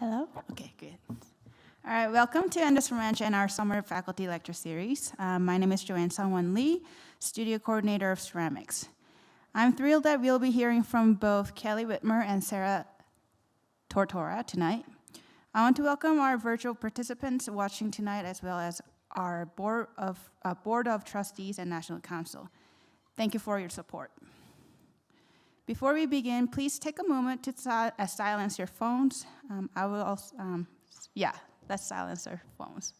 Hello? Okay, good. All right, welcome to Anderson Ranch and our summer faculty lecture series. My name is Joanne Sangwon Lee, studio coordinator of ceramics. I'm thrilled that we'll be hearing from both Kelly Witmer and Sarah Tortora tonight. I want to welcome our virtual participants watching tonight, as well as our board of trustees and national council. Thank you for your support. Before we begin, please take a moment to silence your phones. I will also, let's silence our phones.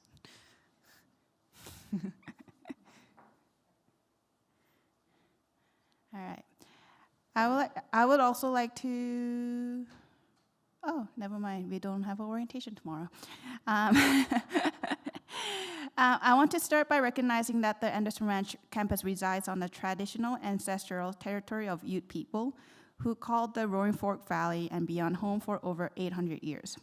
All right. I would also like to, oh, never mind, we don't have orientation tomorrow. I want to start by recognizing that the Anderson Ranch campus resides on the traditional ancestral territory of Ute people who called the Roaring Fork Valley and beyond home for over 800 years.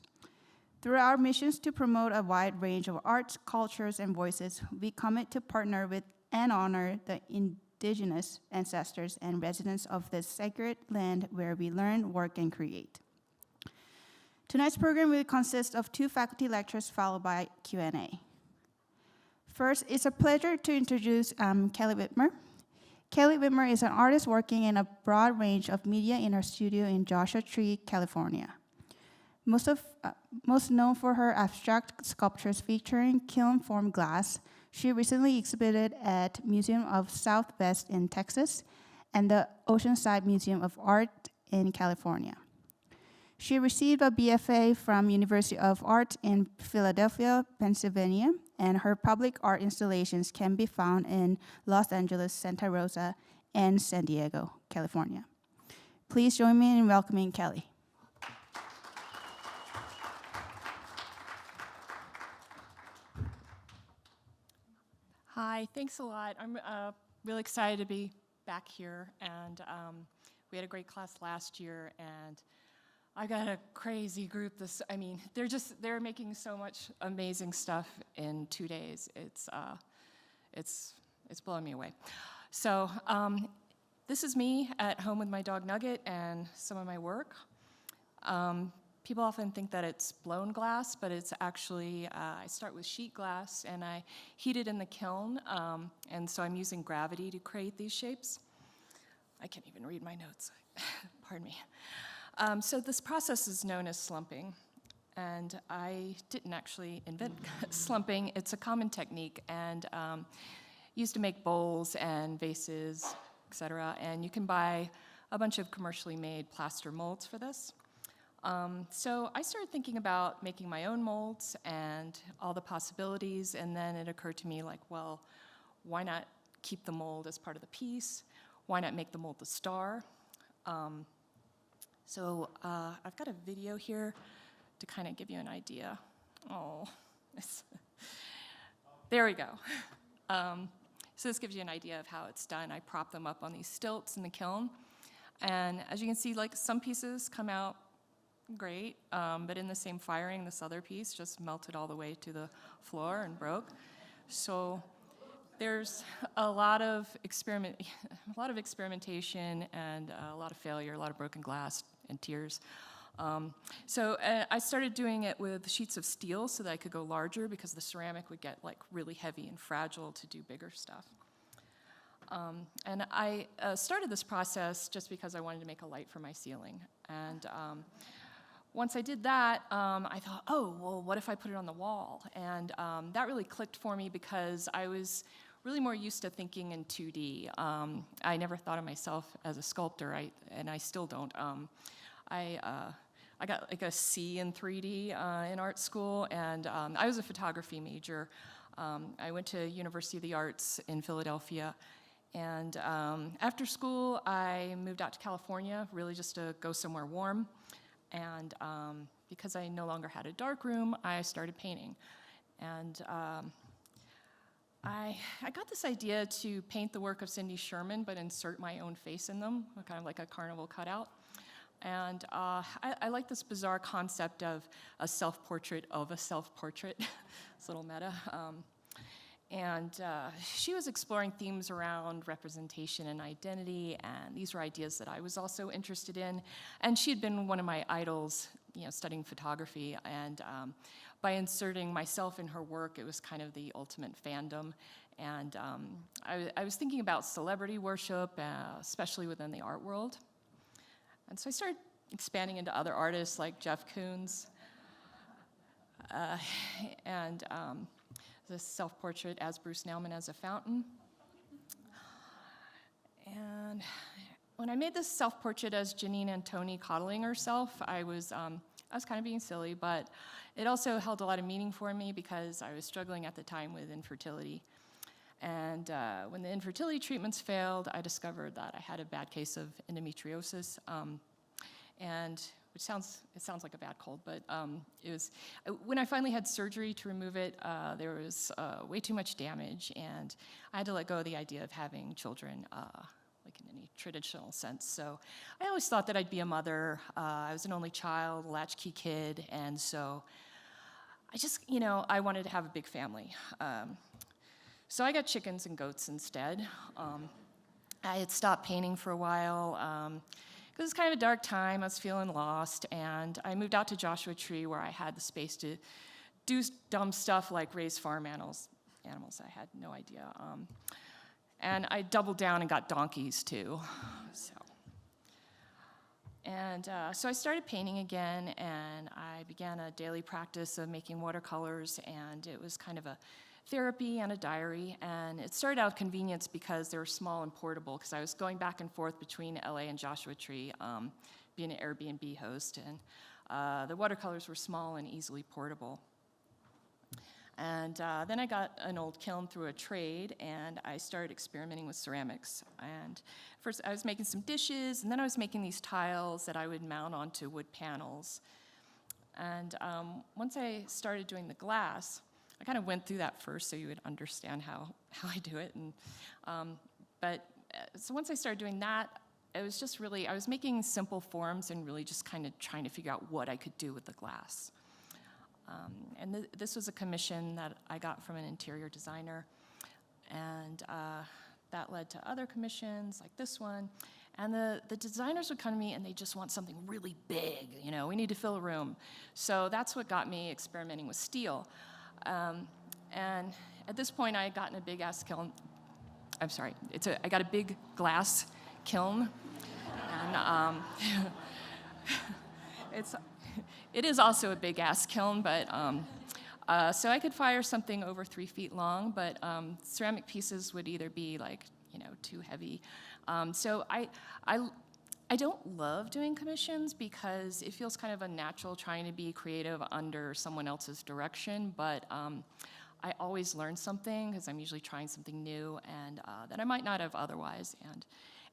Through our missions to promote a wide range of arts, cultures, and voices, we commit to partner with and honor the indigenous ancestors and residents of this sacred land where we learn, work, and create. Tonight's program will consist of 2 faculty lectures followed by Q&A. First, it's a pleasure to introduce Kelly Witmer. Kelly Witmer is an artist working in a broad range of media in her studio in Joshua Tree, California. Most known for her abstract sculptures featuring kiln-formed glass, she recently exhibited at Museum of Southwest in Texas and the Oceanside Museum of Art in California. She received a BFA from University of Art in Philadelphia, Pennsylvania, and her public art installations can be found in Los Angeles, Santa Rosa, and San Diego, California. Please join me in welcoming Kelly. Hi, thanks a lot. I'm really excited to be back here, and we had a great class last year, and I got a crazy group. They're making so much amazing stuff in 2 days. It's blowing me away. So this is me at home with my dog Nugget and some of my work. People often think that it's blown glass, but it's actually, I start with sheet glass and I heat it in the kiln, and so I'm using gravity to create these shapes. I can't even read my notes, pardon me. So this process is known as slumping, and I didn't actually invent slumping. It's a common technique and used to make bowls and vases, etc. And you can buy a bunch of commercially made plaster molds for this. So I started thinking about making my own molds and all the possibilities, and then it occurred to me, like, well, why not keep the mold as part of the piece? Why not make the mold the star? So I've got a video here to kind of give you an idea. Oh, there we go. So this gives you an idea of how it's done. I prop them up on these stilts in the kiln, and as you can see, like, some pieces come out great, but in the same firing, this other piece just melted all the way to the floor and broke. So there's a lot of experimentation and a lot of failure, a lot of broken glass and tears. So I started doing it with sheets of steel so that I could go larger, because the ceramic would get like really heavy and fragile to do bigger stuff. And I started this process just because I wanted to make a light for my ceiling. And once I did that, I thought, oh, well, what if I put it on the wall? And that really clicked for me, because I was really more used to thinking in 2D. I never thought of myself as a sculptor, and I still don't. I got like a C in 3D in art school, and I was a photography major. I went to University of the Arts in Philadelphia, and after school, I moved out to California, really just to go somewhere warm. And because I no longer had a dark room, I started painting. And I got this idea to paint the work of Cindy Sherman, but insert my own face in them, kind of like a carnival cutout. And I like this bizarre concept of a self-portrait of a self-portrait. It's a little meta. And she was exploring themes around representation and identity, and these were ideas that I was also interested in. And she had been one of my idols, studying photography. And by inserting myself in her work, it was kind of the ultimate fandom. And I was thinking about celebrity worship, especially within the art world. And so I started expanding into other artists like Jeff Koons, and the self-portrait as Bruce Nauman as a fountain. And when I made this self-portrait as Janine Antoni coddling herself, I was kind of being silly, but it also held a lot of meaning for me because I was struggling at the time with infertility. And when the infertility treatments failed, I discovered that I had a bad case of endometriosis, and it sounds like a bad cold, but it was, when I finally had surgery to remove it, there was way too much damage, and I had to let go of the idea of having children, like in any traditional sense. So I always thought that I'd be a mother. I was an only child, latchkey kid, and so I just, I wanted to have a big family. So I got chickens and goats instead. I had stopped painting for a while, because it was kind of a dark time. I was feeling lost, and I moved out to Joshua Tree where I had the space to do dumb stuff like raise farm animals. I had no idea. And I doubled down and got donkeys too. So I started painting again, and I began a daily practice of making watercolors, and it was kind of a therapy and a diary, and it started out convenience because they were small and portable, because I was going back and forth between LA and Joshua Tree, being an Airbnb host, and the watercolors were small and easily portable. And then I got an old kiln through a trade, and I started experimenting with ceramics. And first I was making some dishes, and then I was making these tiles that I would mount onto wood panels. And once I started doing the glass, I kind of went through that first so you would understand how I do it. And so once I started doing that, it was just really, I was making simple forms and really just kind of trying to figure out what I could do with the glass. And this was a commission that I got from an interior designer. And that led to other commissions like this one. And the designers would come to me and they just want something really big, we need to fill a room. So that's what got me experimenting with steel. And at this point, I had gotten a big-ass kiln. I'm sorry, I got a big glass kiln. And it is also a big-ass kiln, but so I could fire something over 3 feet long, but ceramic pieces would either be too heavy. So I don't love doing commissions because it feels kind of unnatural trying to be creative under someone else's direction, but I always learn something because I'm usually trying something new and that I might not have otherwise,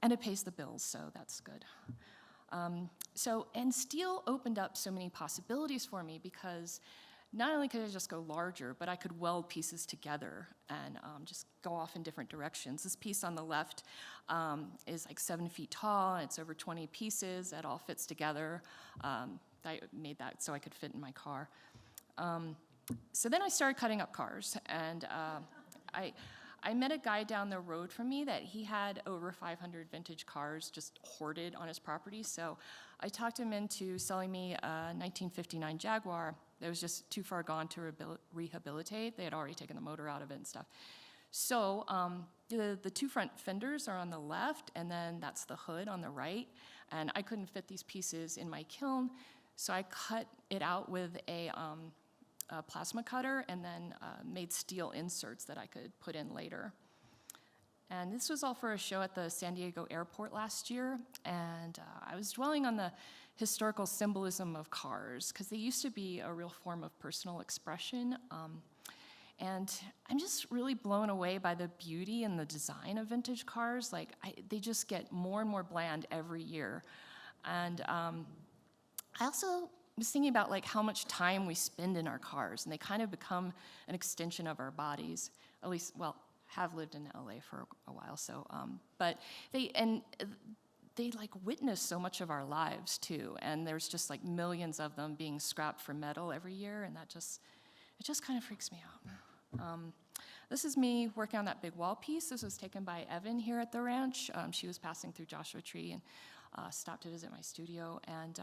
and it pays the bills, so that's good. And steel opened up so many possibilities for me because not only could I just go larger, but I could weld pieces together and just go off in different directions. This piece on the left is like 7 feet tall, and it's over 20 pieces that all fits together. I made that so I could fit in my car. So then I started cutting up cars, and I met a guy down the road from me that he had over 500 vintage cars just hoarded on his property. So I talked him into selling me a 1959 Jaguar that was just too far gone to rehabilitate. They had already taken the motor out of it and stuff. So the two front fenders are on the left, and then that's the hood on the right. And I couldn't fit these pieces in my kiln, so I cut it out with a plasma cutter and then made steel inserts that I could put in later. And this was all for a show at the San Diego airport last year, and I was dwelling on the historical symbolism of cars, because they used to be a real form of personal expression. And I'm just really blown away by the beauty and the design of vintage cars. They just get more and more bland every year. And I also was thinking about how much time we spend in our cars, and they kind of become an extension of our bodies. At least, have lived in LA for a while, so but they witness so much of our lives too, and there's just millions of them being scrapped for metal every year, and it just kind of freaks me out. This is me working on that big wall piece. This was taken by Evan here at the ranch. She was passing through Joshua Tree and stopped to visit my studio. And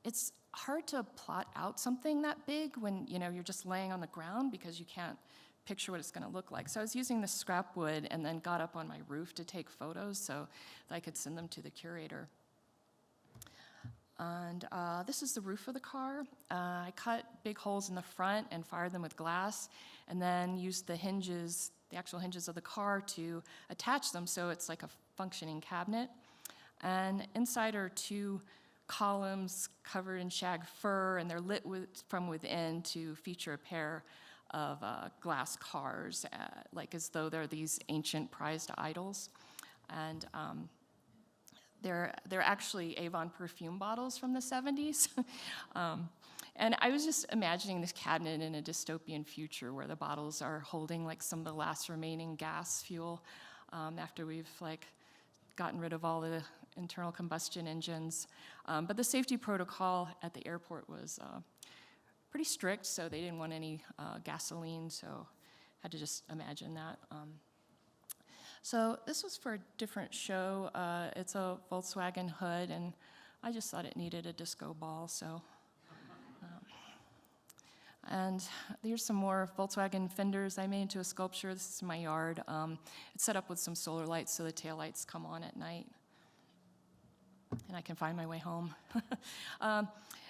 it's hard to plot out something that big when you're just laying on the ground because you can't picture what it's going to look like. So I was using the scrap wood and then got up on my roof to take photos so that I could send them to the curator. And this is the roof of the car. I cut big holes in the front and fired them with glass, and then used the hinges, the actual hinges of the car, to attach them so it's like a functioning cabinet. And inside are 2 columns covered in shag fur, and they're lit from within to feature a pair of glass cars, like as though they're these ancient prized idols. And they're actually Avon perfume bottles from the 70s. And I was just imagining this cabinet in a dystopian future where the bottles are holding like some of the last remaining gas fuel after we've gotten rid of all the internal combustion engines. But the safety protocol at the airport was pretty strict, so they didn't want any gasoline, so had to just imagine that. So this was for a different show. It's a Volkswagen hood, and I just thought it needed a disco ball, so. And here's some more Volkswagen fenders I made into a sculpture. This is my yard. It's set up with some solar lights so the taillights come on at night, and I can find my way home.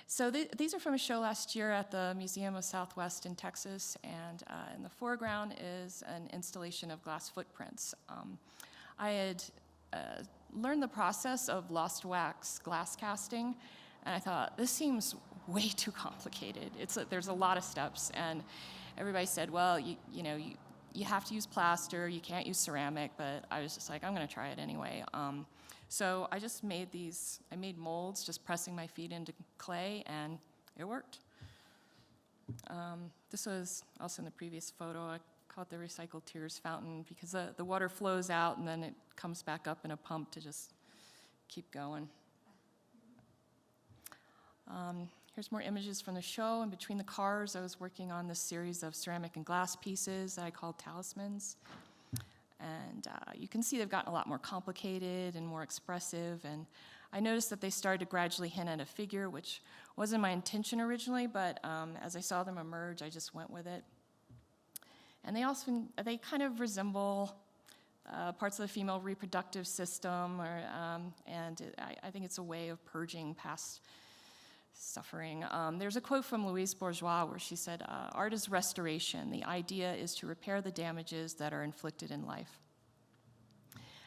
So these are from a show last year at the Museum of Southwest in Texas, and in the foreground is an installation of glass footprints. I had learned the process of lost wax glass casting, and I thought, this seems way too complicated. There's a lot of steps, and everybody said, well, you have to use plaster, you can't use ceramic, but I was just like, I'm gonna try it anyway. So I just made I made molds, just pressing my feet into clay, and it worked. This was also in the previous photo. I call it the recycled tears fountain because the water flows out and then it comes back up in a pump to just keep going. Here's more images from the show. In between the cars, I was working on this series of ceramic and glass pieces that I called talismans. And you can see they've gotten a lot more complicated and more expressive. And I noticed that they started to gradually hint at a figure, which wasn't my intention originally, but as I saw them emerge, I just went with it. And they kind of resemble parts of the female reproductive system, and I think it's a way of purging past suffering. There's a quote from Louise Bourgeois where she said, art is restoration. The idea is to repair the damages that are inflicted in life.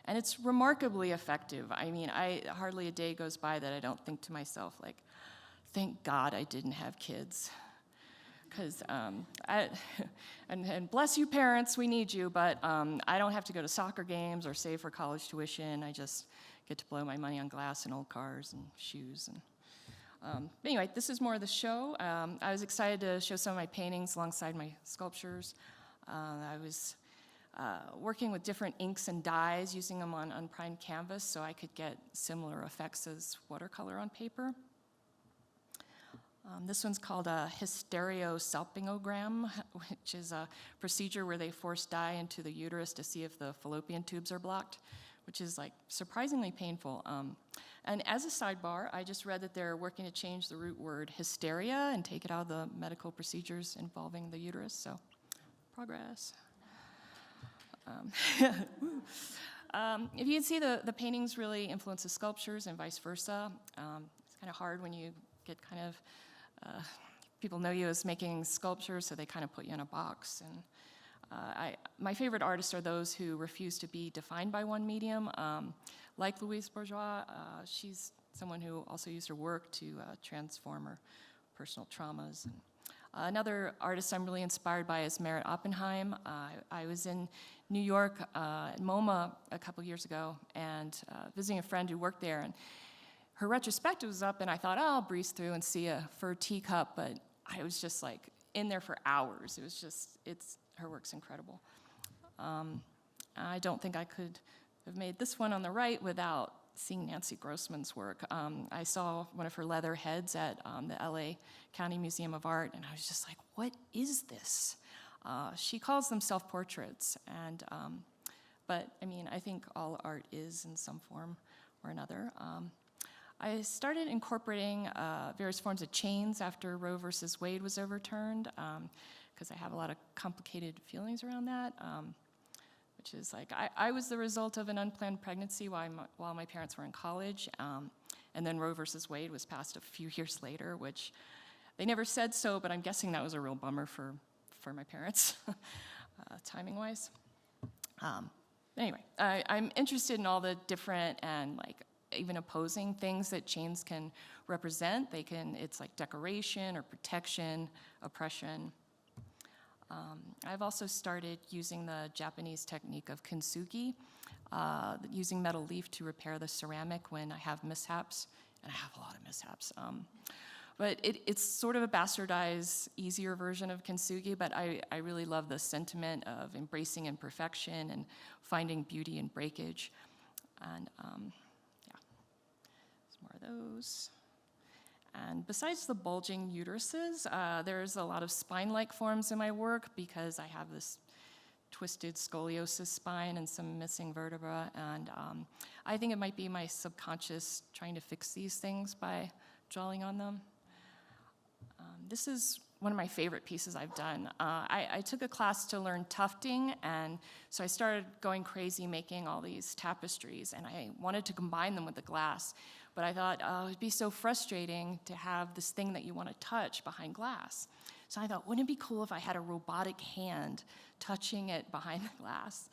And it's remarkably effective. I mean, hardly a day goes by that I don't think to myself, like, thank God I didn't have kids. Because, and bless you parents, we need you, but I don't have to go to soccer games or save for college tuition. I just get to blow my money on glass and old cars and shoes. Anyway, this is more of the show. I was excited to show some of my paintings alongside my sculptures. I was working with different inks and dyes, using them on unprimed canvas so I could get similar effects as watercolor on paper. This one's called a hysterosalpingogram, which is a procedure where they force dye into the uterus to see if the fallopian tubes are blocked, which is surprisingly painful. And as a sidebar, I just read that they're working to change the root word hysteria and take it out of the medical procedures involving the uterus, so progress. If you can see, the paintings really influence the sculptures and vice versa. It's kind of hard when you get people know you as making sculptures, so they kind of put you in a box. And my favorite artists are those who refuse to be defined by one medium. Like Louise Bourgeois, she's someone who also used her work to transform her personal traumas. And, another artist I'm really inspired by is Merritt Oppenheim. I was in New York at MoMA a couple years ago and visiting a friend who worked there. And her retrospective was up, and I thought, oh, I'll breeze through and see a fur teacup, but I was just in there for hours. It was just, her work's incredible. I don't think I could have made this one on the right without seeing Nancy Grossman's work. I saw one of her leather heads at the LA County Museum of Art, and I was just like, what is this? She calls them self-portraits, and but I mean, I think all art is in some form or another. I started incorporating various forms of chains after Roe versus Wade was overturned, because I have a lot of complicated feelings around that, which is like, I was the result of an unplanned pregnancy while my parents were in college, and then Roe versus Wade was passed a few years later, which they never said so, but I'm guessing that was a real bummer for my parents, timing-wise. Anyway, I'm interested in all the different and like even opposing things that chains can represent. It's like decoration or protection, oppression. I've also started using the Japanese technique of kintsugi, using metal leaf to repair the ceramic when I have mishaps, and I have a lot of mishaps. But it's sort of a bastardized, easier version of kintsugi, but I really love the sentiment of embracing imperfection and finding beauty in breakage. And yeah, there's more of those. And besides the bulging uteruses, there's a lot of spine-like forms in my work because I have this twisted scoliosis spine and some missing vertebra. And I think it might be my subconscious trying to fix these things by drawing on them. This is one of my favorite pieces I've done. I took a class to learn tufting, and so I started going crazy making all these tapestries, and I wanted to combine them with the glass, but I thought, oh, it'd be so frustrating to have this thing that you want to touch behind glass. So I thought, wouldn't it be cool if I had a robotic hand touching it behind the glass?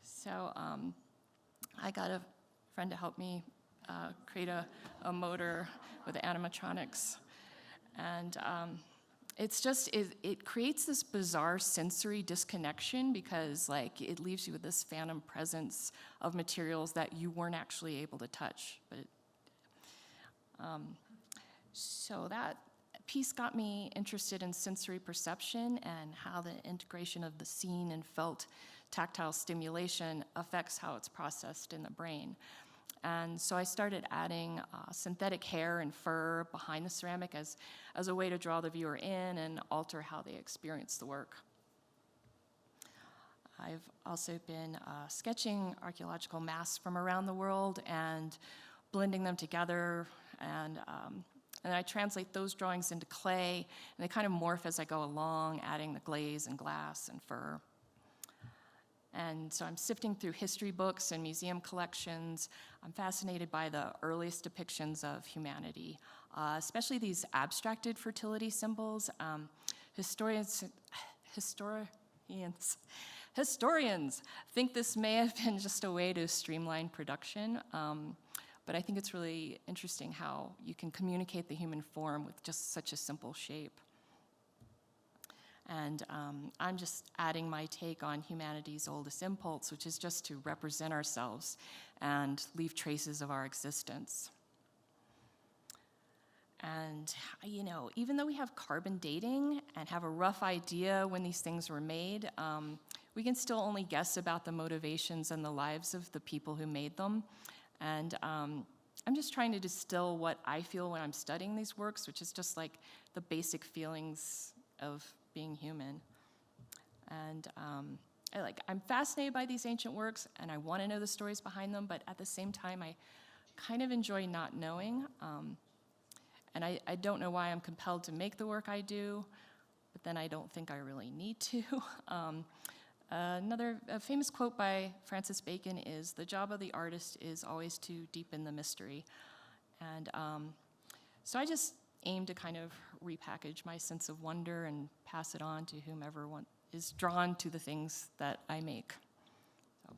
So I got a friend to help me create a motor with the animatronics. And it creates this bizarre sensory disconnection because like it leaves you with this phantom presence of materials that you weren't actually able to touch. But so that piece got me interested in sensory perception and how the integration of the seen and felt tactile stimulation affects how it's processed in the brain. And so I started adding synthetic hair and fur behind the ceramic as a way to draw the viewer in and alter how they experience the work. I've also been sketching archaeological masks from around the world and blending them together, and I translate those drawings into clay, and they kind of morph as I go along, adding the glaze and glass and fur. And so I'm sifting through history books and museum collections. I'm fascinated by the earliest depictions of humanity, especially these abstracted fertility symbols. Historians think this may have been just a way to streamline production, but I think it's really interesting how you can communicate the human form with just such a simple shape. And I'm just adding my take on humanity's oldest impulse, which is just to represent ourselves and leave traces of our existence. And, you know, even though we have carbon dating and have a rough idea when these things were made, we can still only guess about the motivations and the lives of the people who made them. And I'm just trying to distill what I feel when I'm studying these works, which is just like the basic feelings of being human. And I'm fascinated by these ancient works, and I want to know the stories behind them, but at the same time, I kind of enjoy not knowing. And I don't know why I'm compelled to make the work I do, but then I don't think I really need to. Another famous quote by Francis Bacon is, "The job of the artist is always to deepen the mystery." And so I just aim to kind of repackage my sense of wonder and pass it on to whomever is drawn to the things that I make. So.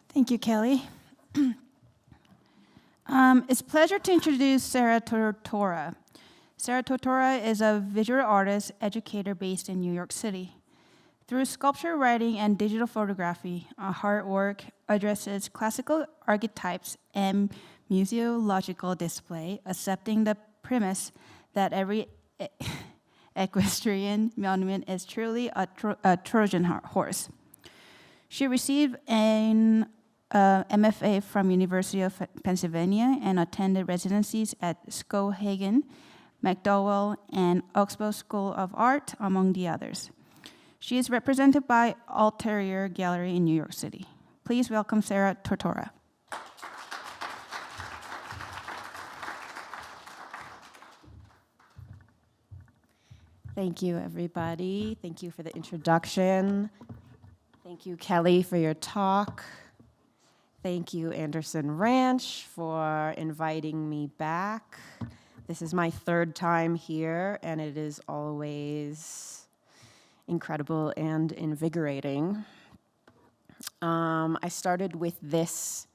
Thank you, Kelly. It's a pleasure to introduce Sarah Tortora. Sarah Tortora is a visual artist, educator based in New York City. Through sculpture, writing, and digital photography, her work addresses classical archetypes and museological display, accepting the premise that every equestrian monument is truly a Trojan horse. She received an MFA from University of Pennsylvania and attended residencies at Skowhegan, McDowell, and Oxbow School of Art, among the others. She is represented by Ulterior Gallery in New York City. Please welcome Sarah Tortora. Thank you, everybody. Thank you for the introduction. Thank you, Kelly, for your talk. Thank you, Anderson Ranch, for inviting me back. This is my third time here, and it is always incredible and invigorating. I started with this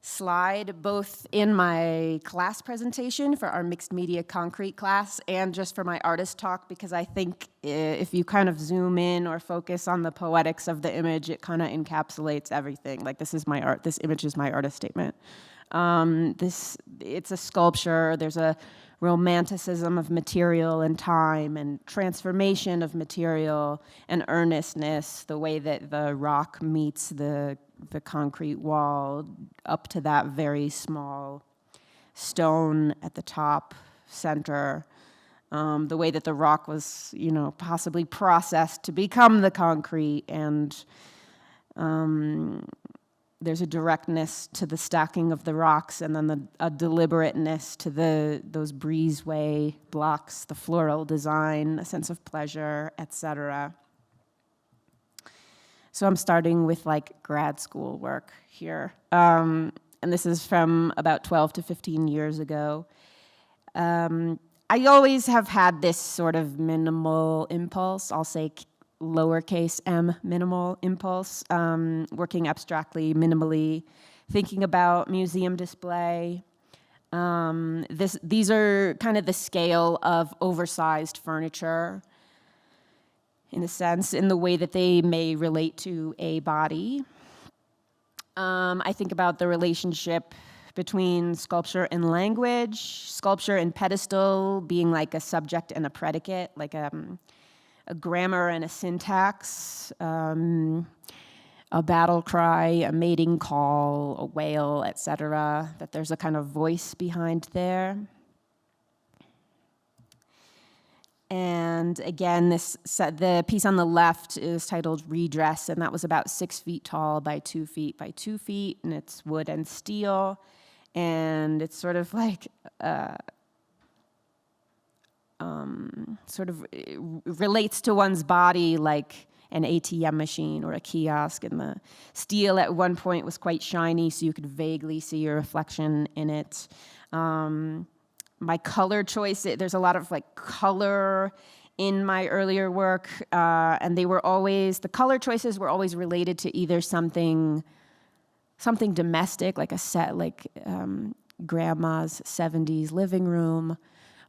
slide both in my class presentation for our mixed media concrete class and just for my artist talk, because I think if you kind of zoom in or focus on the poetics of the image, it kind of encapsulates everything. Like, this is my art, this image is my artist statement. It's a sculpture. There's a romanticism of material and time and transformation of material and earnestness, the way that the rock meets the concrete wall up to that very small stone at the top center, the way that the rock was, possibly processed to become the concrete, and there's a directness to the stacking of the rocks, and then a deliberateness to those breezeway blocks, the floral design, a sense of pleasure, etc. So I'm starting with grad school work here. And this is from about 12 to 15 years ago. I always have had this sort of minimal impulse, I'll say lowercase m, minimal impulse, working abstractly, minimally, thinking about museum display. These are kind of the scale of oversized furniture, in a sense, in the way that they may relate to a body. I think about the relationship between sculpture and language, sculpture and pedestal being like a subject and a predicate, like a grammar and a syntax, a battle cry, a mating call, a wail, etc., that there's a kind of voice behind there. And again, the piece on the left is titled Redress, and that was about 6 feet tall by 2 feet by 2 feet, and it's wood and steel, and it's sort of like it relates to one's body like an ATM machine or a kiosk, and the steel at one point was quite shiny, so you could vaguely see your reflection in it. My color choice, there's a lot of color in my earlier work, and the color choices were always related to either something domestic, like a set, grandma's 70s living room,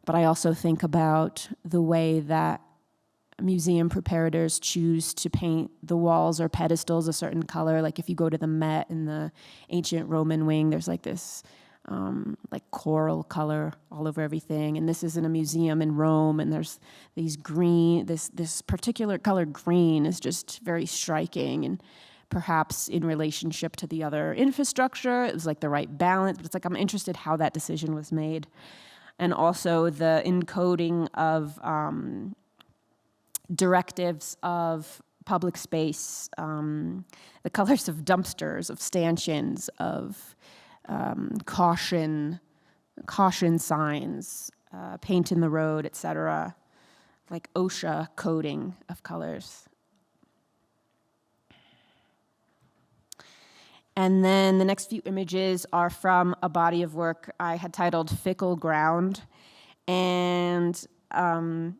but I also think about the way that museum preparators choose to paint the walls or pedestals a certain color. Like if you go to the Met in the ancient Roman wing, there's this coral color all over everything. And this is in a museum in Rome, and there's these green, this particular color green is just very striking, and perhaps in relationship to the other infrastructure, it was the right balance, but it's I'm interested how that decision was made. And also the encoding of directives of public space, the colors of dumpsters, of stanchions, of caution signs, paint in the road, etc., like OSHA coding of colors. And then the next few images are from a body of work I had titled Fickle Ground. And I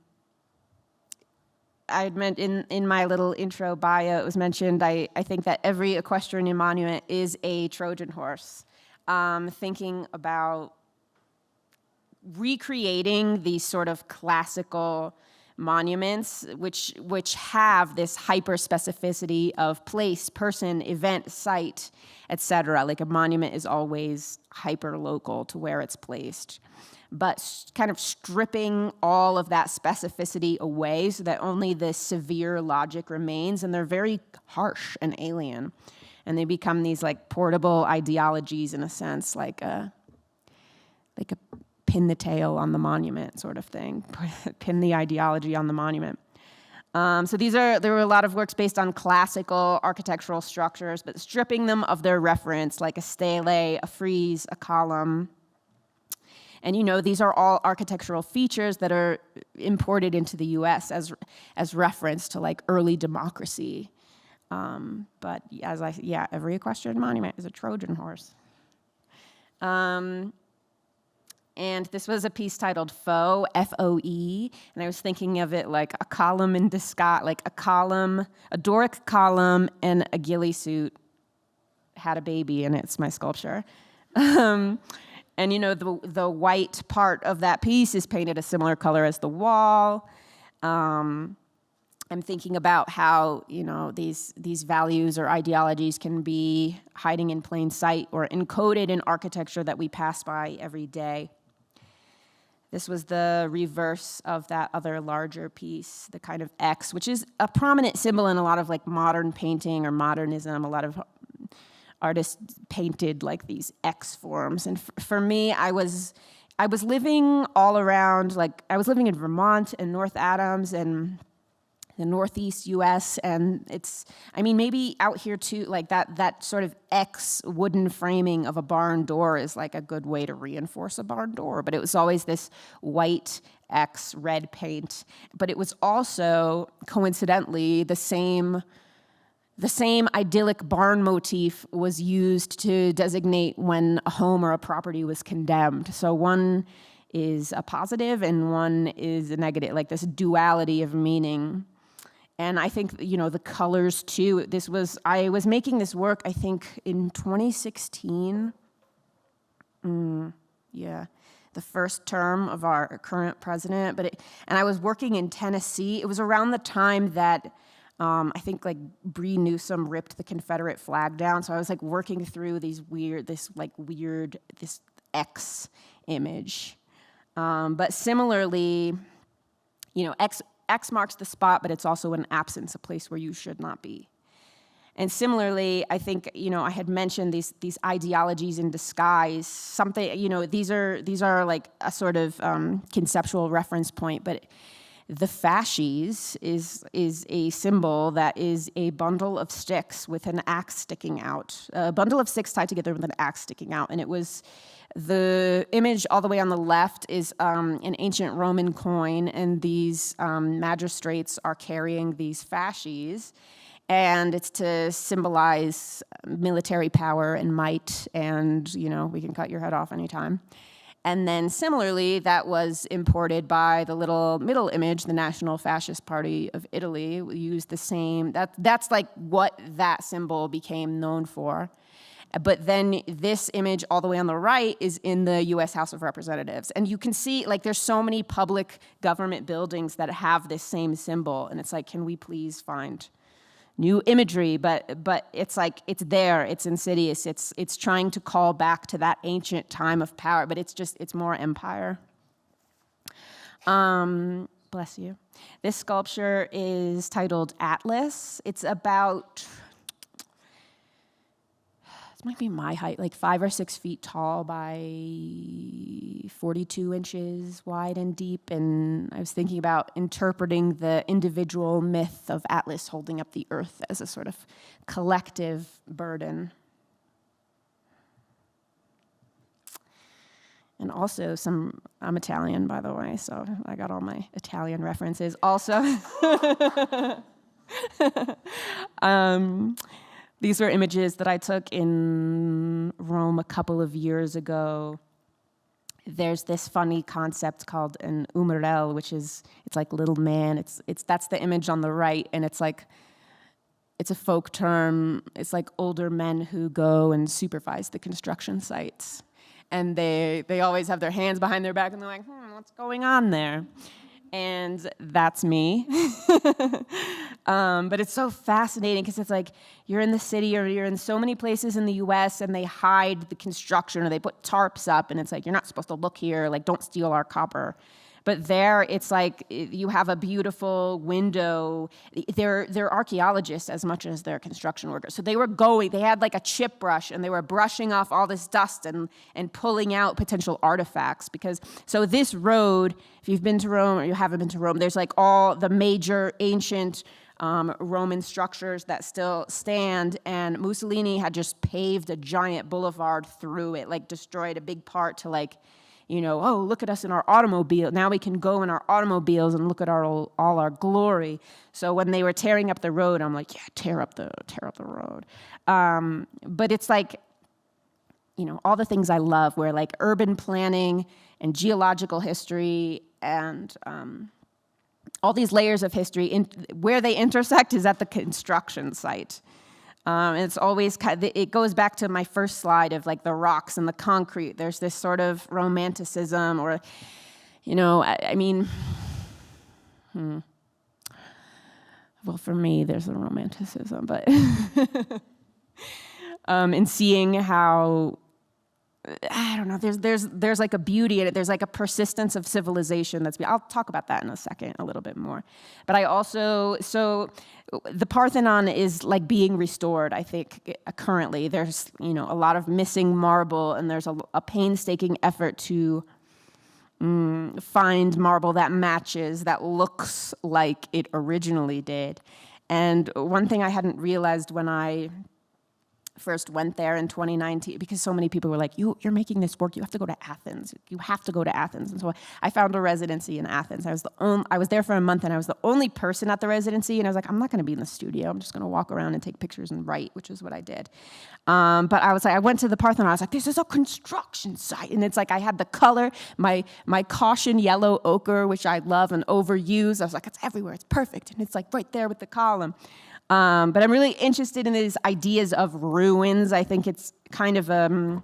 had meant in my little intro bio, it was mentioned, I think that every equestrian monument is a Trojan horse. Thinking about recreating these sort of classical monuments, which have this hyper specificity of place, person, event, site, etc. Like a monument is always hyper local to where it's placed, but kind of stripping all of that specificity away so that only the severe logic remains, and they're very harsh and alien, and they become these like portable ideologies in a sense, like a pin the tail on the monument sort of thing, pin the ideology on the monument. So there were a lot of works based on classical architectural structures, but stripping them of their reference, like a stele, a frieze, a column. And these are all architectural features that are imported into the US as reference to like early democracy. But every equestrian monument is a Trojan horse. And this was a piece titled Foe, F-O-E, and I was thinking of it like a column in disguise, like a Doric column and a ghillie suit had a baby, and it's my sculpture. And the white part of that piece is painted a similar color as the wall. I'm thinking about how these values or ideologies can be hiding in plain sight or encoded in architecture that we pass by every day. This was the reverse of that other larger piece, the kind of X, which is a prominent symbol in a lot of like modern painting or modernism. A lot of artists painted like these X forms. And for me, I was living all around, like I was living in Vermont and North Adams and the Northeast US, and maybe out here too, like that sort of X wooden framing of a barn door is like a good way to reinforce a barn door, but it was always this white X red paint. But it was also, coincidentally, the same idyllic barn motif was used to designate when a home or a property was condemned. So one is a positive and one is a negative, like this duality of meaning. And I think, the colors too, I was making this work, I think, in 2016. The first term of our current president. And I was working in Tennessee. It was around the time that I think like Bree Newsom ripped the Confederate flag down. So I was like working through this X image. But similarly, X marks the spot, but it's also an absence, a place where you should not be. And similarly, I think, I had mentioned these ideologies in disguise. Something, these are like a sort of conceptual reference point, but the fasces is a symbol that is a bundle of sticks with an axe sticking out, a bundle of sticks tied together with an axe sticking out. And it was the image all the way on the left is an ancient Roman coin, and these magistrates are carrying these fasces, and it's to symbolize military power and might, and we can cut your head off anytime. And then similarly, that was imported by the little middle image, the National Fascist Party of Italy. We used the same, that's like what that symbol became known for. But then this image all the way on the right is in the US House of Representatives. And you can see, like, there's so many public government buildings that have this same symbol. And it's like, can we please find new imagery? But it's like, it's there, it's insidious, it's trying to call back to that ancient time of power, but it's more empire. Bless you. This sculpture is titled Atlas. It's about, this might be my height, like 5 or 6 feet tall by 42 inches wide and deep. And I was thinking about interpreting the individual myth of Atlas holding up the earth as a sort of collective burden. And also I'm Italian, by the way, so I got all my Italian references. Also, these were images that I took in Rome a couple of years ago. There's this funny concept called an umbrel, which is, it's like little man. That's the image on the right, and it's a folk term. It's like older men who go and supervise the construction sites. And they always have their hands behind their back, and they're like, what's going on there? And that's me. But it's so fascinating because it's like you're in the city or you're in so many places in the US and they hide the construction or they put tarps up and it's like, you're not supposed to look here, like don't steal our copper. But there, it's like you have a beautiful window. They're archaeologists as much as they're construction workers. So they had like a chip brush and they were brushing off all this dust and pulling out potential artifacts. So this road, if you've been to Rome or you haven't been to Rome, there's like all the major ancient Roman structures that still stand, and Mussolini had just paved a giant boulevard through it, like destroyed a big part to like, oh, look at us in our automobile. Now we can go in our automobiles and look at all our glory. So when they were tearing up the road, I'm like, yeah, tear up the road. But it's like, all the things I love, where like urban planning and geological history and all these layers of history, where they intersect is at the construction site. It's always it goes back to my first slide of like the rocks and the concrete. There's this sort of romanticism, or, well, for me, there's a romanticism, but in seeing how, I don't know, there's like a beauty in it. There's like a persistence of civilization I'll talk about that in a second, a little bit more. But so the Parthenon is like being restored, I think, currently. There's, a lot of missing marble, and there's a painstaking effort to find marble that matches, that looks like it originally did. And one thing I hadn't realized when I first went there in 2019, because so many people were like, you're making this work, you have to go to Athens. You have to go to Athens. And so I found a residency in Athens. I was there for a month, and I was the only person at the residency, and I was like, I'm not going to be in the studio. I'm just going to walk around and take pictures and write, which is what I did. But I went to the Parthenon. I was like, this is a construction site. And it's like I had the color, my caution yellow ochre, which I love and overuse. I was like, it's everywhere. It's perfect. And it's like right there with the column. But I'm really interested in these ideas of ruins. I think it's kind of I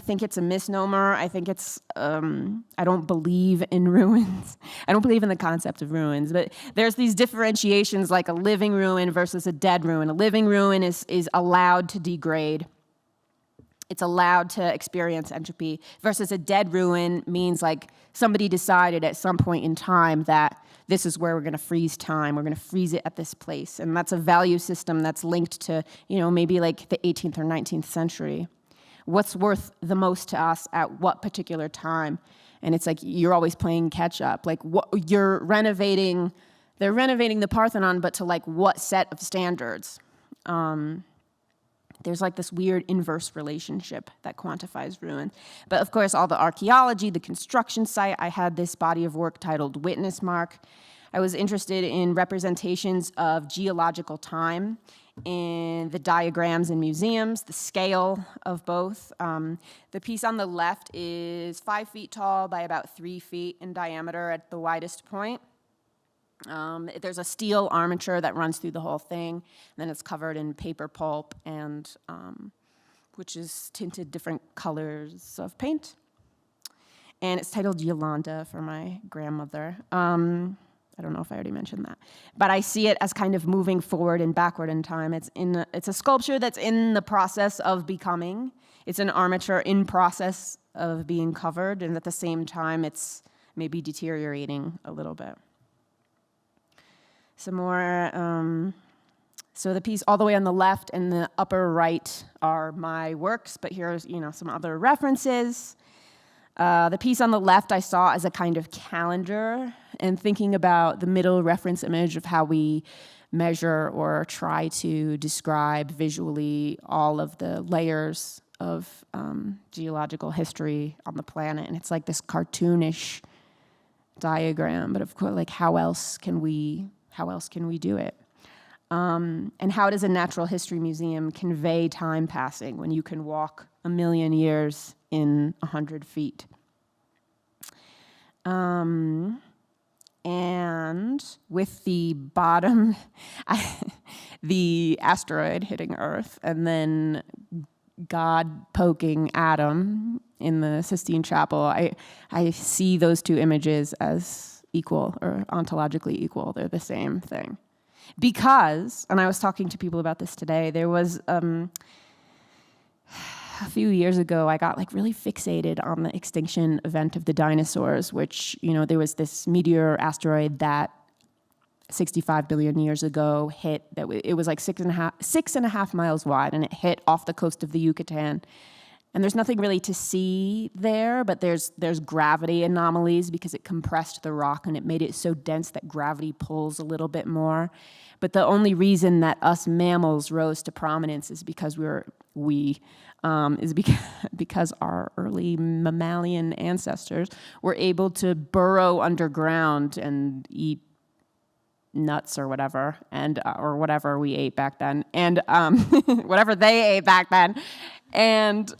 think it's a misnomer. I think it's I don't believe in ruins. I don't believe in the concept of ruins. But there's these differentiations, like a living ruin versus a dead ruin. A living ruin is allowed to degrade. It's allowed to experience entropy, versus a dead ruin means like somebody decided at some point in time that this is where we're going to freeze time. We're going to freeze it at this place. And that's a value system that's linked to, maybe like the 18th or 19th century. What's worth the most to us at what particular time? And it's like you're always playing catch up. Like they're renovating the Parthenon, but to like what set of standards? There's like this weird inverse relationship that quantifies ruin. But of course, all the archaeology, the construction site, I had this body of work titled Witness Mark. I was interested in representations of geological time in the diagrams in museums, the scale of both. The piece on the left is 5 feet tall by about 3 feet in diameter at the widest point. There's a steel armature that runs through the whole thing, and then it's covered in paper pulp, and which is tinted different colors of paint. And it's titled Yolanda for my grandmother. I don't know if I already mentioned that, but I see it as kind of moving forward and backward in time. It's a sculpture that's in the process of becoming. It's an armature in process of being covered, and at the same time, it's maybe deteriorating a little bit. Some more, so the piece all the way on the left and the upper right are my works, but here's, some other references. The piece on the left I saw as a kind of calendar, and thinking about the middle reference image of how we measure or try to describe visually all of the layers of geological history on the planet. And it's like this cartoonish diagram, but of course, like how else can we do it? And how does a natural history museum convey time passing when you can walk 1 million years in 100 feet? And with the bottom, the asteroid hitting Earth, and then God poking Adam in the Sistine Chapel, I see those two images as equal or ontologically equal. They're the same thing. Because, and I was talking to people about this today, there was a few years ago, I got like really fixated on the extinction event of the dinosaurs, which, there was this meteor asteroid that 65 billion years ago hit, it was like 6.5 miles wide, and it hit off the coast of the Yucatan. And there's nothing really to see there, but there's gravity anomalies because it compressed the rock and it made it so dense that gravity pulls a little bit more. But the only reason that us mammals rose to prominence is because because our early mammalian ancestors were able to burrow underground and eat nuts or whatever, and or whatever we ate back then, and whatever they ate back then. And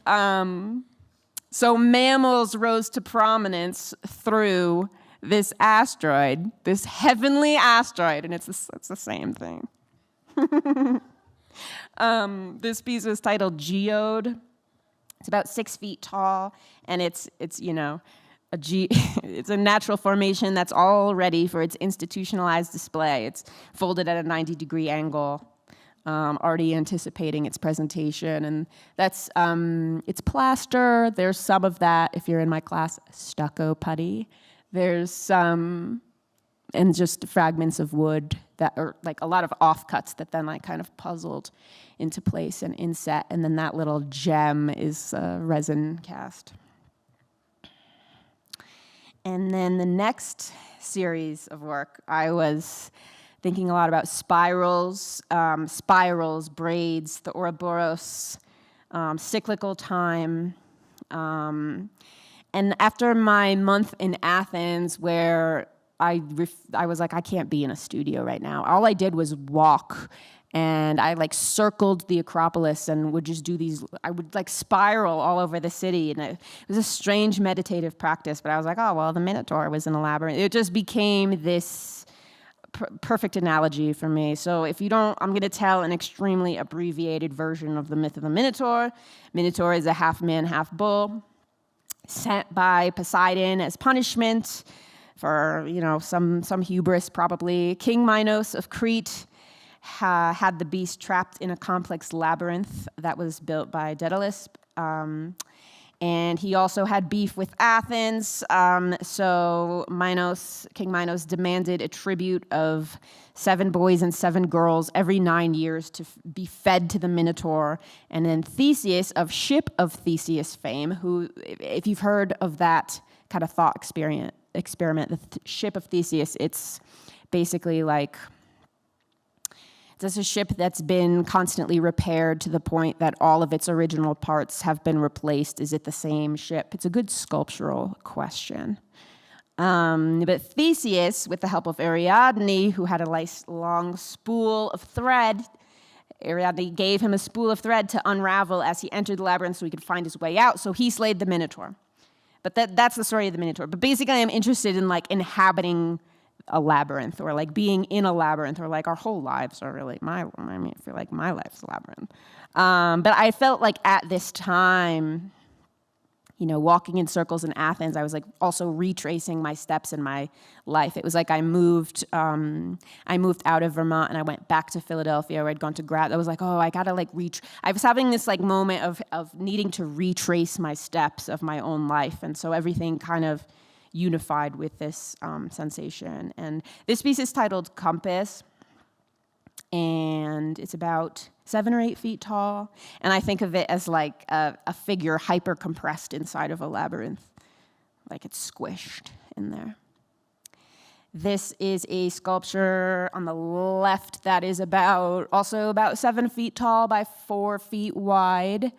so mammals rose to prominence through this asteroid, this heavenly asteroid, and it's the same thing. This piece is titled Geode. It's about 6 feet tall, and it's it's a natural formation that's all ready for its institutionalized display. It's folded at a 90-degree angle, already anticipating its presentation, and that's it's plaster. There's some of that, if you're in my class, stucco putty. There's some, and just fragments of wood that are like a lot of offcuts that then like kind of puzzled into place and inset, and then that little gem is resin cast. And then the next series of work, I was thinking a lot about spirals, braids, the Ouroboros, cyclical time. And after my month in Athens, where I was like, I can't be in a studio right now. All I did was walk, and I like circled the Acropolis and would just do these, I would like spiral all over the city. And it was a strange meditative practice, but I was like, oh, well, the Minotaur was in a labyrinth. It just became this perfect analogy for me. So if you don't, I'm going to tell an extremely abbreviated version of the myth of the Minotaur. Minotaur is a half man, half bull, sent by Poseidon as punishment for, some hubris probably. King Minos of Crete had the beast trapped in a complex labyrinth that was built by Daedalus. And he also had beef with Athens. So King Minos demanded a tribute of 7 boys and 7 girls every 9 years to be fed to the Minotaur. And then Theseus of Ship of Theseus fame, who, if you've heard of that kind of thought experiment, the Ship of Theseus, it's basically like, it's a ship that's been constantly repaired to the point that all of its original parts have been replaced. Is it the same ship? It's a good sculptural question. But Theseus, with the help of Ariadne, who had a nice long spool of thread, Ariadne gave him a spool of thread to unravel as he entered the labyrinth so he could find his way out. So he slayed the Minotaur. But that's the story of the Minotaur. But basically, I'm interested in like inhabiting a labyrinth, or like being in a labyrinth, or like our whole lives are really I feel like my life's a labyrinth. But I felt like at this time, walking in circles in Athens, I was like also retracing my steps in my life. It was like I moved out of Vermont and I went back to Philadelphia, where I'd gone to grad. I was like, oh, I gotta like I was having this like moment of needing to retrace my steps of my own life, and so everything kind of unified with this sensation. And this piece is titled Compass, and it's about 7 or 8 feet tall. And I think of it as like a figure hyper compressed inside of a labyrinth, like it's squished in there. This is a sculpture on the left that is also about 7 feet tall by 4 feet wide.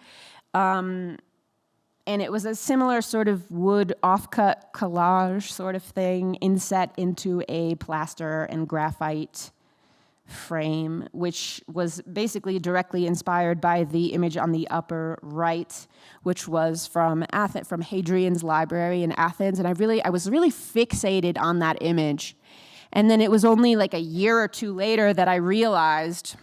And it was a similar sort of wood offcut collage sort of thing, inset into a plaster and graphite frame, which was basically directly inspired by the image on the upper right, which was from Hadrian's library in Athens. And I was really fixated on that image. And then it was only like a year or two later that I realized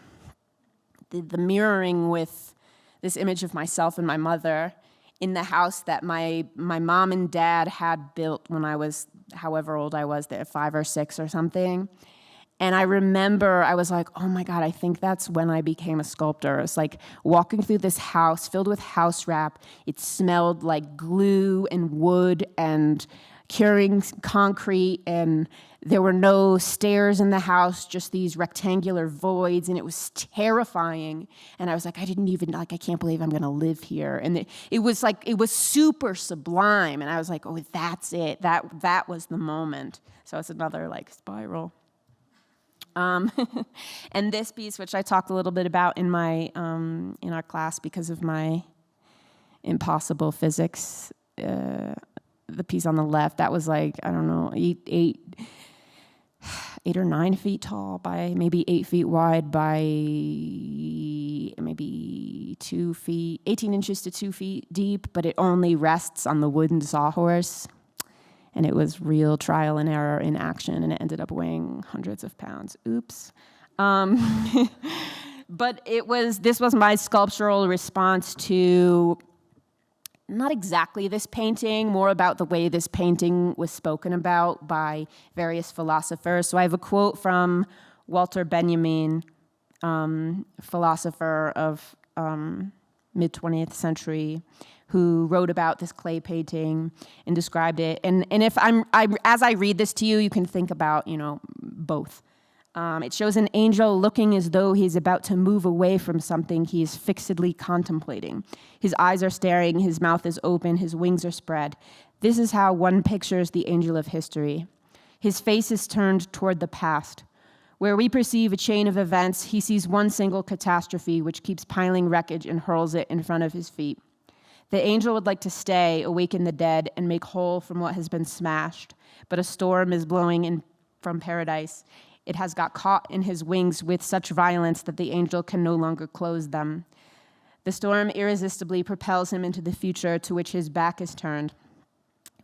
the mirroring with this image of myself and my mother in the house that my mom and dad had built when I was however old I was, 5 or 6 or something. And I remember I was like, oh my God, I think that's when I became a sculptor. It's like walking through this house filled with house wrap. It smelled like glue and wood and curing concrete, and there were no stairs in the house, just these rectangular voids, and it was terrifying. And I was like, I can't believe I'm gonna live here. And it was super sublime. And I was like, oh, that's it. That was the moment. So it's another like spiral. And this piece, which I talked a little bit about in our class because of my impossible physics, the piece on the left, that was like, I don't know, 8 or 9 feet tall by maybe 8 feet wide by maybe 2 feet, 18 inches to 2 feet deep, but it only rests on the wooden sawhorse. And it was real trial and error in action, and it ended up weighing hundreds of pounds. Oops. But this was my sculptural response to not exactly this painting, more about the way this painting was spoken about by various philosophers. So I have a quote from Walter Benjamin, philosopher of mid-20th century, who wrote about this clay painting and described it. And if as I read this to you, you can think about, both. It shows an angel looking as though he's about to move away from something he is fixedly contemplating. His eyes are staring, his mouth is open, his wings are spread. This is how one pictures the angel of history. His face is turned toward the past. Where we perceive a chain of events, he sees one single catastrophe which keeps piling wreckage and hurls it in front of his feet. The angel would like to stay, awaken the dead, and make whole from what has been smashed. But a storm is blowing in from paradise. It has got caught in his wings with such violence that the angel can no longer close them. The storm irresistibly propels him into the future to which his back is turned,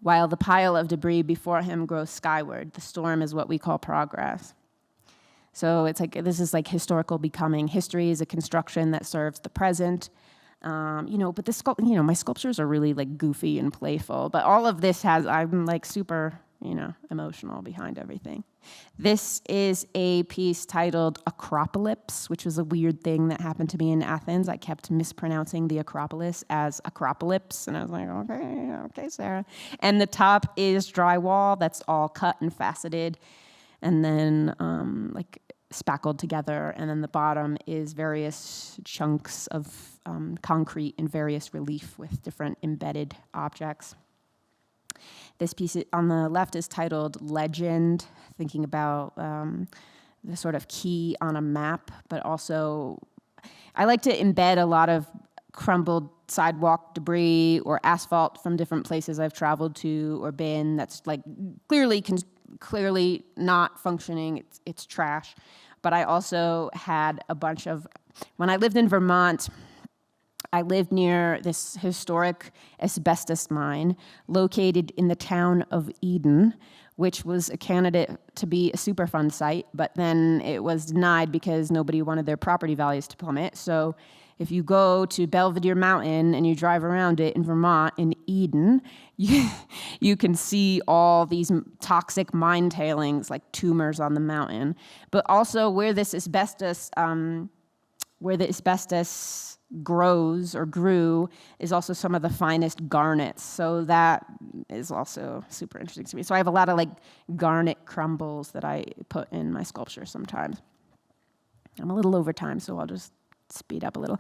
while the pile of debris before him grows skyward. The storm is what we call progress. So it's like, this is like historical becoming. History is a construction that serves the present. But my sculptures are really like goofy and playful, but all of this I'm like super, emotional behind everything. This is a piece titled Acropolis, which was a weird thing that happened to me in Athens. I kept mispronouncing the Acropolis as Acropolis, and I was like, okay, Sarah. And the top is drywall that's all cut and faceted, and then spackled together, and then the bottom is various chunks of concrete in various relief with different embedded objects. This piece on the left is titled Legend, thinking about the sort of key on a map, but also I like to embed a lot of crumbled sidewalk debris or asphalt from different places I've traveled to or been that's like clearly not functioning, it's trash. But I also had a bunch of, when I lived in Vermont, I lived near this historic asbestos mine located in the town of Eden, which was a candidate to be a Superfund site, but then it was denied because nobody wanted their property values to plummet. So if you go to Belvedere Mountain and you drive around it in Vermont, in Eden, you can see all these toxic mine tailings, like tumors on the mountain. But also where the asbestos grows or grew is also some of the finest garnets. So that is also super interesting to me. So I have a lot of like garnet crumbles that I put in my sculpture sometimes. I'm a little over time, so I'll just speed up a little.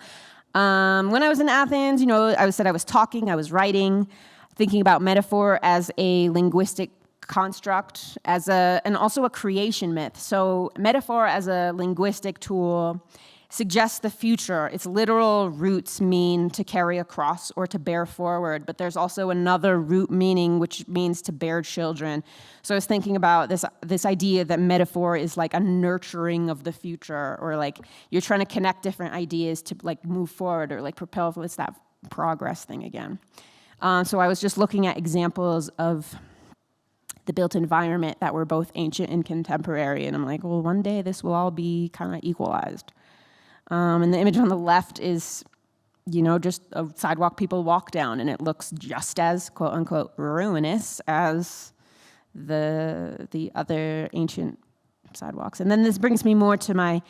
When I was in Athens, I was talking, I was writing, thinking about metaphor as a linguistic construct, and also a creation myth. So metaphor as a linguistic tool suggests the future. Its literal roots mean to carry across or to bear forward, but there's also another root meaning which means to bear children. So I was thinking about this idea that metaphor is like a nurturing of the future, or like you're trying to connect different ideas to like move forward or like propel. It's that progress thing again. So I was just looking at examples of the built environment that were both ancient and contemporary, and I'm like, well, one day this will all be kind of equalized. And the image on the left is, just a sidewalk people walk down, and it looks just as, quote unquote, ruinous as the other ancient sidewalks. And then this brings me more to my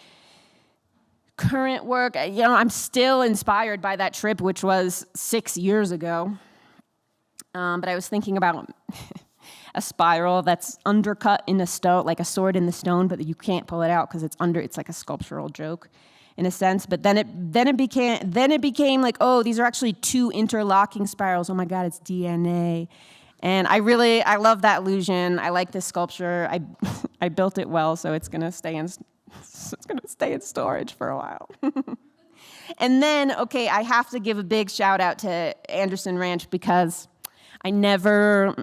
current work. I'm still inspired by that trip, which was 6 years ago. But I was thinking about a spiral that's undercut in a stone, like a sword in the stone, but you can't pull it out because it's like a sculptural joke in a sense. But then it became like, oh, these are actually two interlocking spirals. Oh my God, it's DNA. And I love that illusion. I like this sculpture. I built it well, so it's gonna stay in storage for a while. And then, okay, I have to give a big shout out to Anderson Ranch because I had never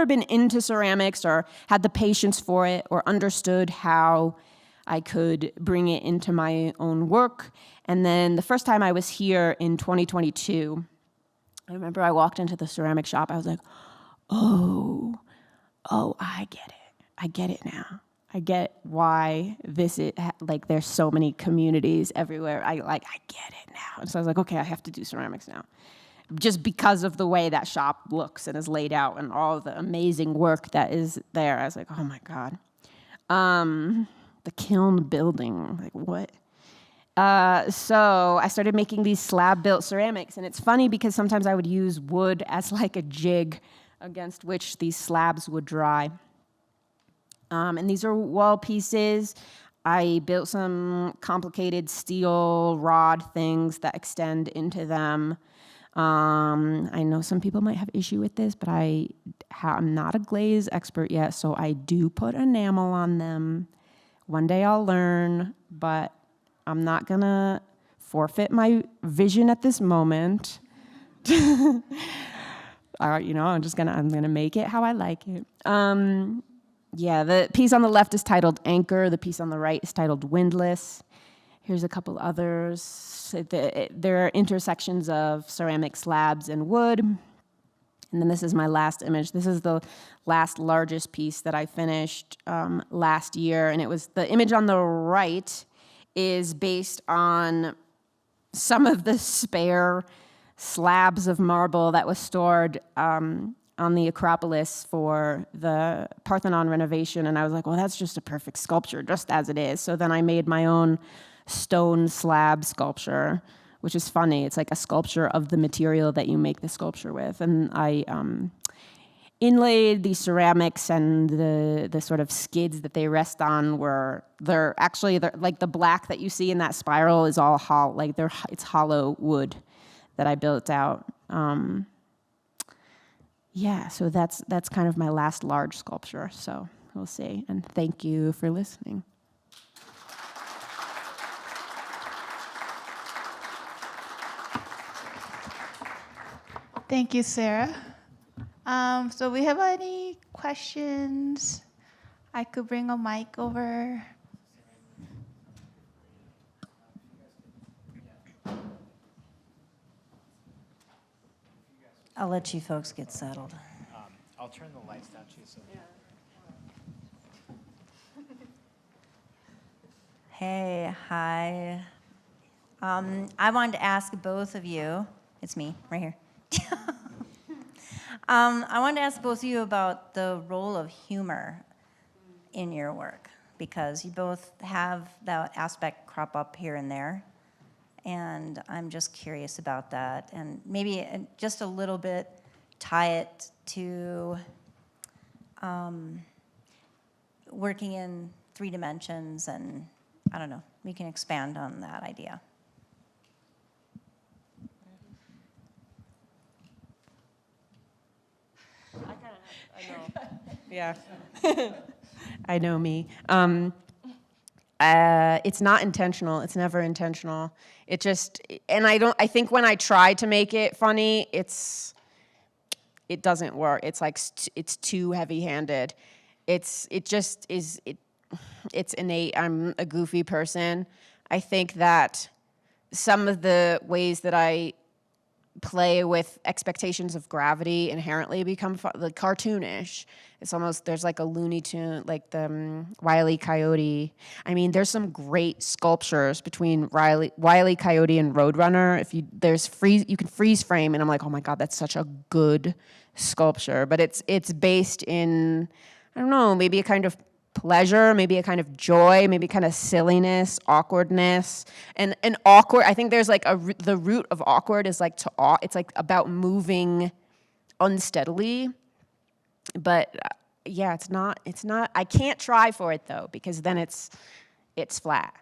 been into ceramics or had the patience for it or understood how I could bring it into my own work. And then the first time I was here in 2022, I remember I walked into the ceramic shop. I was like, oh, I get it. I get it now. I get why this is, like, there's so many communities everywhere. I get it now. And so I was like, okay, I have to do ceramics now. Just because of the way that shop looks and is laid out and all the amazing work that is there. I was like, oh my God. The kiln building, like what? So I started making these slab-built ceramics, and it's funny because sometimes I would use wood as like a jig against which these slabs would dry. And these are wall pieces. I built some complicated steel rod things that extend into them. I know some people might have issue with this, but I'm not a glaze expert yet, so I do put enamel on them. One day I'll learn, but I'm not gonna forfeit my vision at this moment. I'm gonna make it how I like it. The piece on the left is titled Anchor. The piece on the right is titled Windless. Here's a couple others. There are intersections of ceramic slabs and wood. And then this is my last image. This is the last largest piece that I finished last year. And it was the image on the right is based on some of the spare slabs of marble that was stored on the Acropolis for the Parthenon renovation. And I was like, well, that's just a perfect sculpture, just as it is. So then I made my own stone slab sculpture, which is funny. It's like a sculpture of the material that you make the sculpture with. And I inlaid the ceramics, and the sort of skids that they rest on they're like the black that you see in that spiral is all hollow, it's hollow wood that I built out. So that's kind of my last large sculpture. So we'll see. And thank you for listening. Thank you, Sarah. So we have any questions? I could bring a mic over. I'll let you folks get settled. I'll turn the lights down too. So. Hey, hi. I wanted to ask both of you, it's me, right here. I wanted to ask both of you about the role of humor in your work, because you both have that aspect crop up here and there. And I'm just curious about that. And maybe just a little bit tie it to working in 3 dimensions, and I don't know, we can expand on that idea. I know. Yeah. I know me. It's not intentional. It's never intentional. It just, and I think when I try to make it funny, it doesn't work. It's like, it's too heavy-handed. It's innate. I'm a goofy person. I think that some of the ways that I play with expectations of gravity inherently become like cartoonish. It's almost, there's like a Looney Tune, like the Wile E. Coyote. I mean, there's some great sculptures between Wile E. Coyote and Roadrunner. If you you can freeze frame, and I'm like, oh my God, that's such a good sculpture. But it's based in, I don't know, maybe a kind of pleasure, maybe a kind of joy, maybe kind of silliness, awkwardness, and awkward. I think there's like the root of awkward is like it's like about moving unsteadily, but yeah, it's not. I can't try for it though, because then it's flat.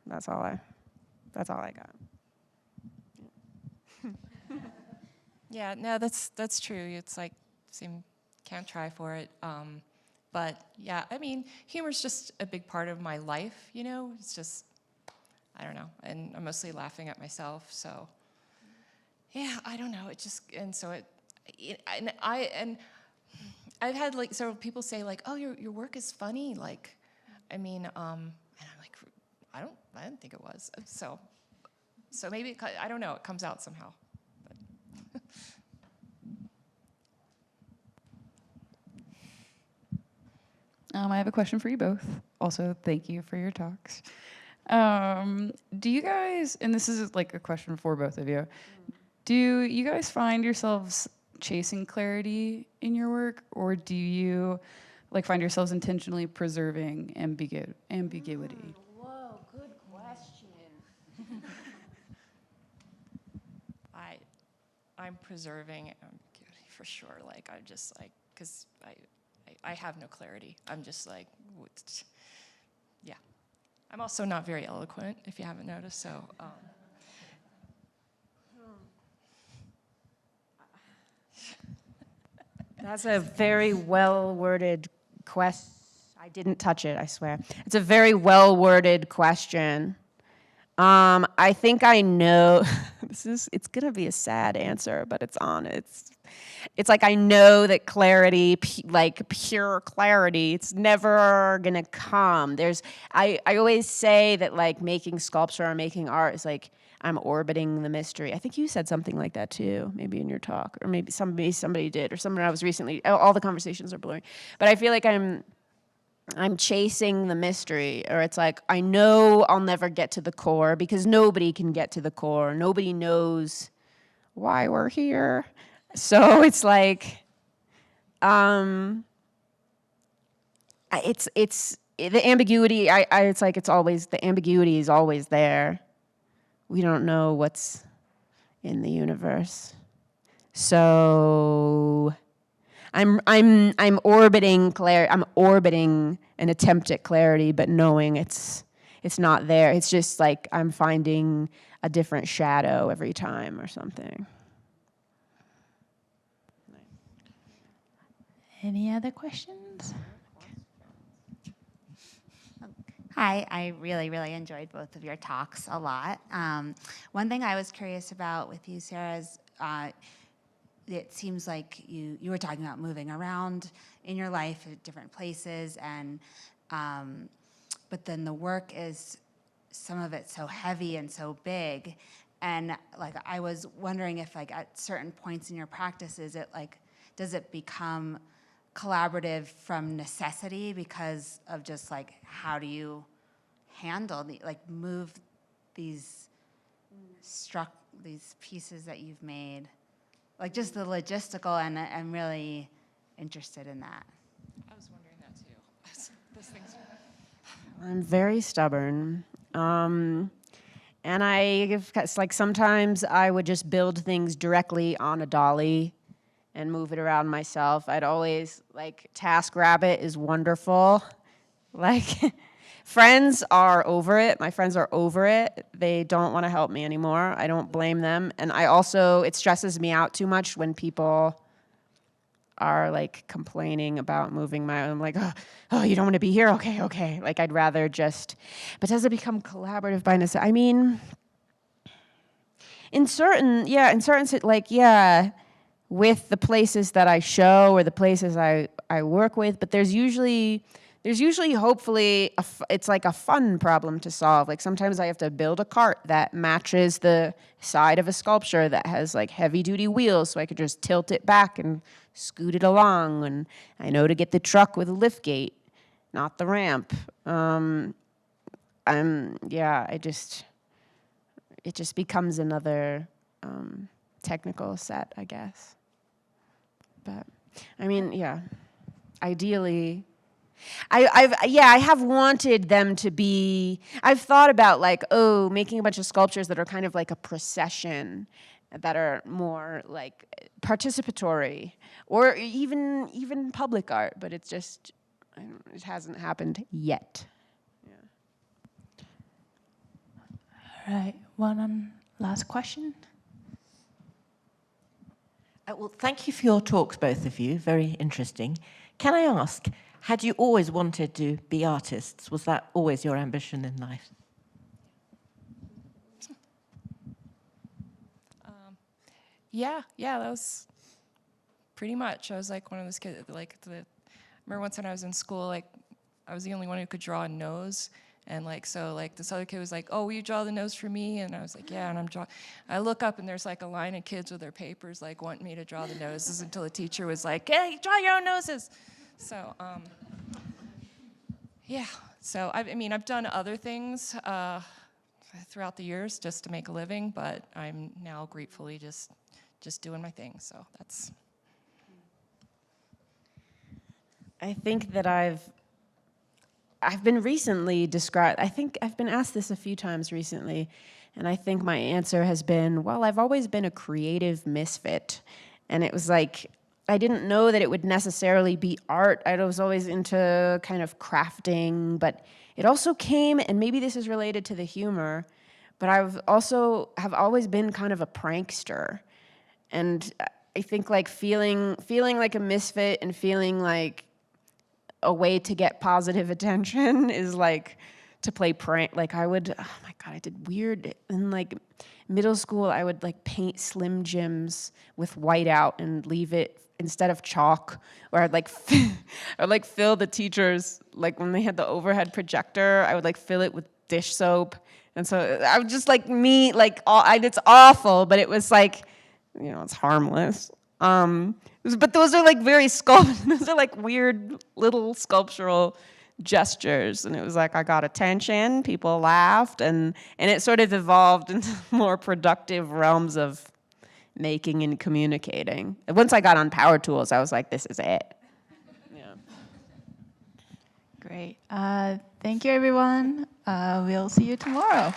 That's all I got. Yeah, no, that's true. It's like, can't try for it. But yeah, I mean, humor's just a big part of my life, you know? It's just, I don't know. And I'm mostly laughing at myself, so. Yeah, I don't know. It just, and so and I've had like several people say like, oh, your work is funny. Like, I mean, and I'm like, I didn't think it was. So maybe, I don't know, it comes out somehow. But I have a question for you both. Also, thank you for your talks. Do you guys, and this is like a question for both of you, do you guys find yourselves chasing clarity in your work, or do you like find yourselves intentionally preserving ambiguity? Whoa, good question. I'm preserving ambiguity for sure. Like, I'm just like, because I have no clarity. I'm just like, yeah. I'm also not very eloquent, if you haven't noticed, so. That's a very well-worded question. I didn't touch it, I swear. It's a very well-worded question. I think I know, it's gonna be a sad answer, but it's like I know that clarity, like pure clarity, it's never gonna come. I always say that like making sculpture or making art is like, I'm orbiting the mystery. I think you said something like that too, maybe in your talk, or maybe somebody did, or someone I was recently, all the conversations are blurring. But I feel like I'm chasing the mystery, or it's like, I know I'll never get to the core because nobody can get to the core. Nobody knows why we're here. So it's like, it's the ambiguity. It's like, the ambiguity is always there. We don't know what's in the universe. So I'm orbiting I'm orbiting an attempt at clarity, but knowing it's not there. It's just like I'm finding a different shadow every time or something. Any other questions? Hi, I really, really enjoyed both of your talks a lot. One thing I was curious about with you, Sarah, is it seems like you were talking about moving around in your life at different places, and but then the work is, some of it so heavy and so big, and like I was wondering if like at certain points in your practice, is it like, does it become collaborative from necessity because of just like, how do you handle move these these pieces that you've made, like just the logistical, and I'm really interested in that. I was wondering that too. Those things. I'm very stubborn. And it's like sometimes I would just build things directly on a dolly and move it around myself. I'd always, like, TaskRabbit is wonderful. Like, friends are over it. My friends are over it. They don't want to help me anymore. I don't blame them. And it stresses me out too much when people are, like, complaining about moving I'm like, oh, you don't want to be here? Okay. Like, I'd rather just, but does it become collaborative by necessity? I mean, with the places that I show or the places I work with, but there's usually there's usually, hopefully, it's like a fun problem to solve. Like sometimes I have to build a cart that matches the side of a sculpture that has like heavy duty wheels, so I could just tilt it back and scoot it along. And I know to get the truck with a lift gate, not the ramp. It just becomes another technical set, I guess. But I mean, yeah, ideally, I have wanted them to be, I've thought about like, oh, making a bunch of sculptures that are kind of like a procession, that are more like participatory, or even public art, but it's just, it hasn't happened yet. All right, one last question. Well, thank you for your talks, both of you. Very interesting. Can I ask, had you always wanted to be artists? Was that always your ambition in life? Yeah, that was pretty much. I was like one of those kids, like I remember once when I was in school, like I was the only one who could draw a nose. And like, so like this other kid was like, oh, will you draw the nose for me? And I was like, yeah, and I look up and there's like a line of kids with their papers like wanting me to draw the noses until the teacher was like, hey, draw your own noses. So, yeah, so I mean, I've done other things throughout the years just to make a living, but I'm now gratefully just doing my thing, so that's. I think that I've been recently described, I think I've been asked this a few times recently, and I think my answer has been, well, I've always been a creative misfit. And it was like, I didn't know that it would necessarily be art. I was always into kind of crafting, but it also came, and maybe this is related to the humor, but have always been kind of a prankster. And I think like feeling like a misfit and feeling like a way to get positive attention is like to play prank. Like I would, oh my God, I did weird, in like middle school, I would like paint Slim Jims with whiteout and leave it instead of chalk, or I'd like, fill the teachers, like when they had the overhead projector, I would like fill it with dish soap. And so I would just like it's awful, but it was like, it's harmless. But those are like those are like weird little sculptural gestures. And it was like, I got attention, people laughed, and it sort of evolved into more productive realms of making and communicating. Once I got on power tools, I was like, this is it. Yeah. Great. Thank you, everyone. We'll see you tomorrow.